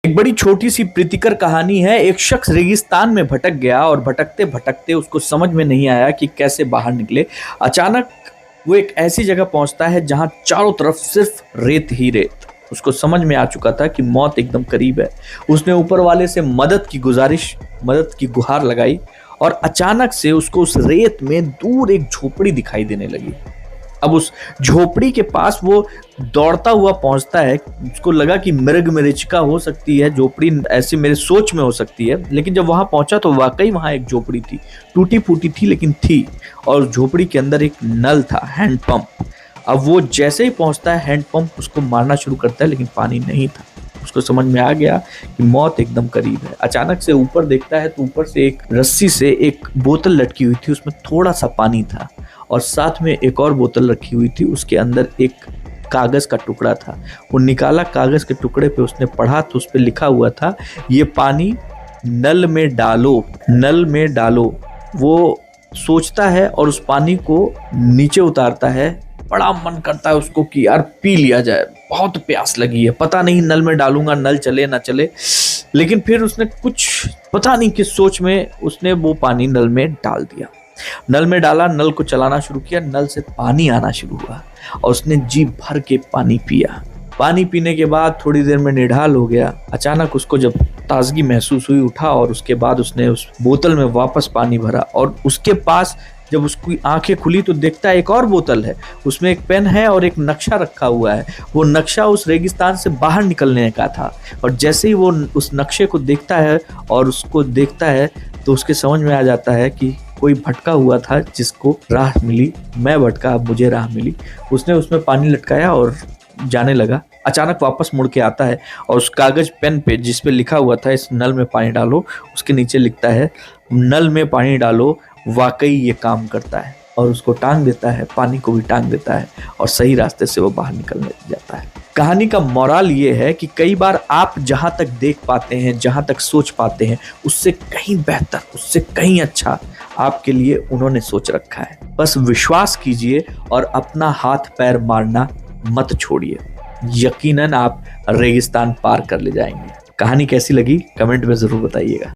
एक बड़ी छोटी सी प्रीतिकर कहानी है। एक शख्स रेगिस्तान में भटक गया और भटकते भटकते उसको समझ में नहीं आया कि कैसे बाहर निकले। अचानक वो एक ऐसी जगह पहुंचता है जहां चारों तरफ सिर्फ रेत ही रेत। उसको समझ में आ चुका था कि मौत एकदम करीब है। उसने ऊपर वाले से मदद की गुहार लगाई और अचानक से उसको उस रेत में दूर एक झोपड़ी दिखाई देने लगी। अब उस झोपड़ी के पास वो दौड़ता हुआ पहुंचता है। उसको लगा कि मृग मरीचिका हो सकती है, झोपड़ी ऐसी मेरे सोच में हो सकती है। लेकिन जब वहां पहुंचा तो वाकई वहां एक झोपड़ी थी, टूटी फूटी थी लेकिन थी। और झोपड़ी के अंदर एक नल था, हैंडपंप। अब वो जैसे ही पहुंचता है हैंडपंप उसको मारना शुरू करता है, लेकिन पानी नहीं था। उसको समझ में आ गया कि मौत एकदम करीब है। अचानक से ऊपर देखता है तो ऊपर से एक रस्सी से एक बोतल लटकी हुई थी, उसमें थोड़ा सा पानी था और साथ में एक और बोतल रखी हुई थी, उसके अंदर एक कागज का टुकड़ा था। वो निकाला, कागज के टुकड़े पे उसने पढ़ा तो उस पे लिखा हुआ था, ये पानी नल में डालो, नल में डालो। वो सोचता है और उस पानी को नीचे उतारता है। बड़ा मन करता है उसको कि यार पी लिया जाए, बहुत प्यास लगी है, पता नहीं नल में डालूंगा नल चले ना चले। लेकिन फिर उसने कुछ पता नहीं किस सोच में उसने वो पानी नल में डाल दिया। नल में डाला, नल को चलाना शुरू किया, नल से पानी आना शुरू हुआ और उसने जी भर के पानी पिया। पानी पीने के बाद थोड़ी देर में निढाल हो गया। अचानक उसको जब ताजगी महसूस हुई, उठा और उसके बाद उसने उस बोतल में वापस पानी भरा और उसके पास जब उसकी आंखें खुली तो देखता है एक और बोतल है, उसमें एक पेन है और एक नक्शा रखा हुआ है। वो नक्शा उस रेगिस्तान से बाहर निकलने का था और जैसे ही वो उस नक्शे को देखता है और उसको देखता है तो उसके समझ में आ जाता है कि कोई भटका हुआ था जिसको राह मिली, मैं भटका अब मुझे राह मिली। उसने उसमें पानी लटकाया और जाने लगा। अचानक वापस मुड़ के आता है और उस कागज पेन पे जिस पे लिखा हुआ था इस नल में पानी डालो, उसके नीचे लिखता है नल में पानी डालो, वाकई ये काम करता है। और उसको टांग देता है, पानी को भी टांग देता है और सही रास्ते से वो बाहर निकलने जाता है। कहानी का मोरल ये है कि कई बार आप जहां तक देख पाते हैं, जहां तक सोच पाते हैं, उससे कहीं बेहतर, उससे कहीं अच्छा आपके लिए उन्होंने सोच रखा है। बस विश्वास कीजिए और अपना हाथ पैर मारना मत छोड़िए। यकीनन आप रेगिस्तान पार कर ले जाएंगे। कहानी कैसी लगी कमेंट में जरूर बताइएगा।